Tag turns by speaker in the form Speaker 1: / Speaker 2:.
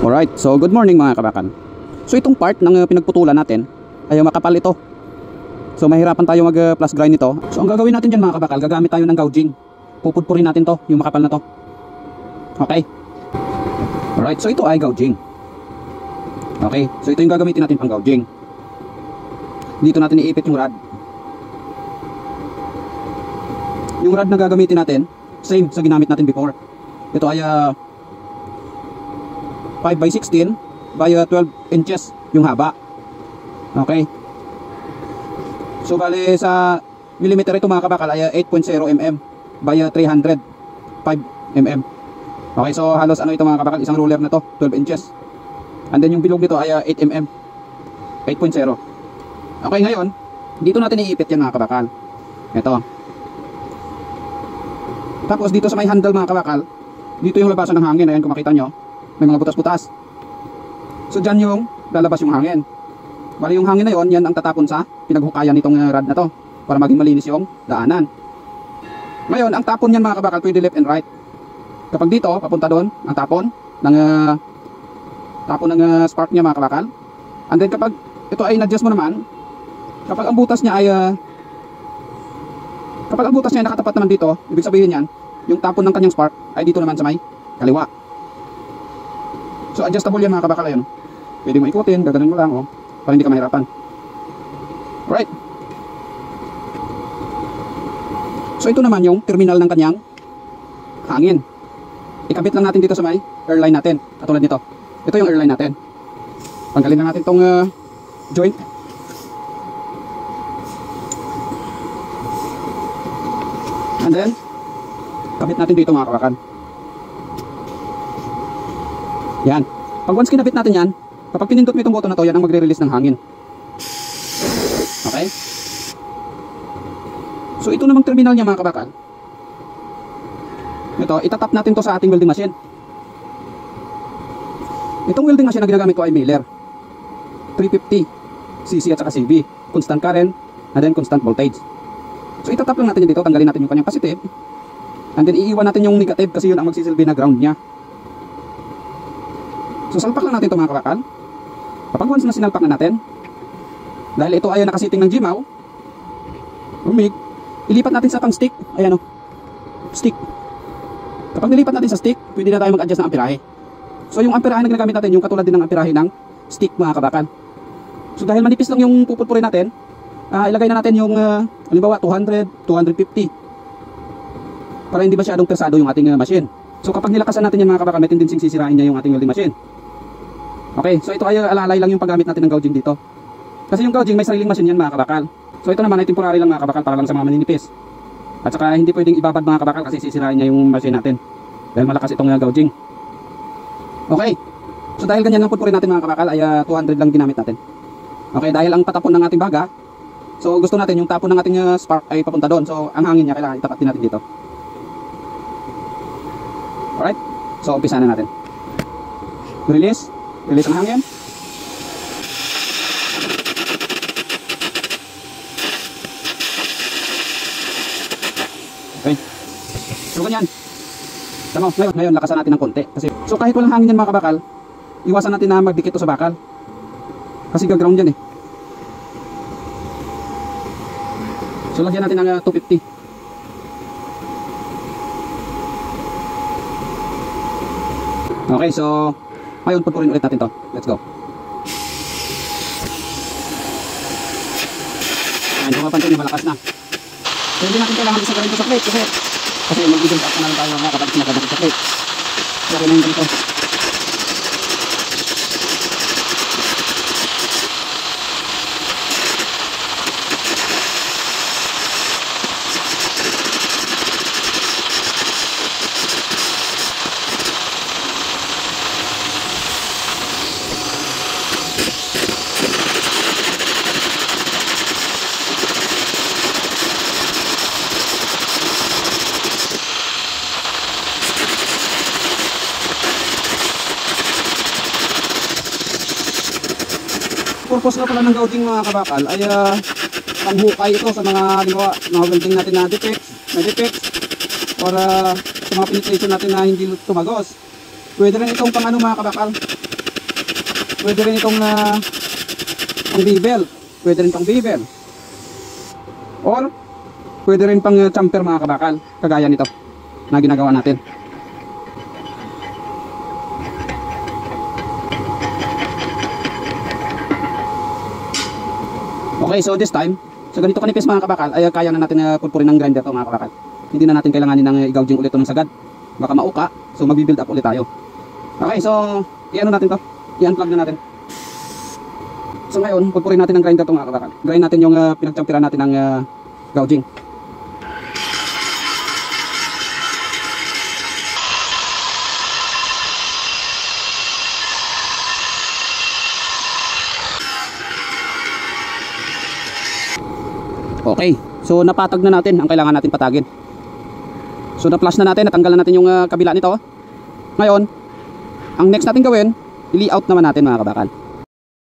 Speaker 1: Alright, so good morning mga kabakal. So itong part ng pinagputulan natin ay makapal ito. So mahirapan tayo mag plus grind nito. So ang gagawin natin dyan mga kabakal, gagamit tayo ng gouging. Pupudpurin natin to, yung makapal na to. Okay. Alright, so ito ay gouging. Okay, so ito yung gagamitin natin pang gouging. Dito natin iipit yung rod. Yung rod na gagamitin natin, same sa ginamit natin before. Ito ay 5x16 by 12 inches yung haba. Okay. So bali sa millimeter ito mga kabakal ay 8.0 mm by 300 5 mm. Okay, so halos ano ito mga kabakal, isang ruler na to, 12 inches. And then yung bilog nito ay 8 mm 8.0. Okay, ngayon dito natin iipit yan mga kabakal. Ito. Tapos dito sa may handle mga kabakal, dito yung labasan ng hangin. Ayan kung makita nyo, may mga butas-butas. So dyan yung lalabas yung hangin. Bali yung hangin na yon, yan ang tatapon sa pinaghukayan nitong rod na to para maging malinis yung daanan. Ngayon ang tapon yan mga kabakal pwede left and right. Kapag dito papunta doon ang tapon ng spark niya mga kabakal. And then kapag ito ay in-adjust mo naman, kapag ang butas niya ay nakatapat naman dito, ibig sabihin yan yung tapon ng kanyang spark ay dito naman sa may kaliwa. So adjustable yan mga kabakal. Ayun, pwede mo ikutin, gaganon mo lang para hindi ka mahirapan. Right. So ito naman yung terminal ng kanyang hangin. Ikabit lang natin dito sa may airline natin. Katulad nito. Ito yung airline natin. Tanggalin na natin tong joint. And then kabit natin dito mga kabakal. Yan. Pag once kinabit natin yan, kapag pinindot mo itong button na to, yan ang magre-release ng hangin. Okay? So ito namang terminal niya mga kabakal. Ito, itatap natin to sa ating welding machine. Itong welding machine na ginagamit ko ay Miller 350 cc at saka CV. Constant current and then constant voltage. So itatap lang natin dito, tanggalin natin yung kanyang positive. And then iiwan natin yung negative kasi yun ang magsisilbi na ground niya. So salpak lang natin ito mga kabakal. Kapag once na sinalpak na natin, dahil ito ay nakasiting ng G-MOW, ilipat natin sa pang stick. Ayan stick. Kapag nilipat natin sa stick, pwede na tayo mag-adjust ng amperahe. So yung amperahe na ginagamit natin, yung katulad din ng amperahe ng stick mga kabakal. So dahil manipis lang yung pupulpurin natin, ilagay na natin yung halimbawa 200, 250 para hindi masyadong persado yung ating machine. So kapag nilakasan natin yan mga kabakal, may tendency sisirain niya yung ating welding machine. Okay, so ito ay alalay lang yung paggamit natin ng gouging dito. Kasi yung gouging may sariling machine yan mga kabakal. So ito naman ay temporary lang mga kabakal para lang sa mga maninipis. At saka hindi pwedeng ibabad mga kabakal kasi sisirain niya yung machine natin. Dahil malakas itong gouging. Okay, so dahil ganyan lang pupulpurin natin mga kabakal ay 200 lang ginamit natin. Okay, dahil ang patapon ng ating baga, so gusto natin yung tapon ng ating spark ay papunta doon. So ang hangin niya kailangan itapat din natin dito. Alright, so umpisa na natin. Release ang hangin. Okay, so ganyan. Tama, ngayon lakasan natin ng konti. So kahit walang hangin yan mga kabakal, iwasan natin na magdikit to sa bakal. Kasi gaground yan So lagyan natin ng 250. Okay, so ngayon pupulpurin ulit natin to. Let's go. Ayan, kung mapansin nyo malakas na. So hindi natin kailangan isa ka rin sa plate kasi mag-isip up na lang tayo mga kapag sinagabit sa plate. So okay na yung ganito. Purpose na pala ng gouging mga kabakal ay panghukay ito sa mga halimbawa mga welding natin na defects para sa mga penetration natin na hindi tumagos. Pwede rin itong pang mga kabakal, pwede rin itong pang bevel, pwede rin pang bevel, or pwede rin pang chamfer mga kabakal, kagaya nito na ginagawa natin. Okay, so this time, so ganito kanipis mga kabakal, ay kaya na natin pulpurin ng grinder to mga kabakal. Hindi na natin kailanganin ng i-gouging ulit ng sagad, baka mauka, so magbi-build up ulit tayo. Okay, so i-ano natin to, i-unplug na natin. So ngayon, pulpurin natin ng grinder to mga kabakal. Grind natin yung pinagchampiran natin ng gouging. Okay, so napatag na natin ang kailangan natin patagin. So na-flush na natin, natanggal na natin yung kabila nito. Ngayon, ang next natin gawin, i-layout naman natin mga kabakal.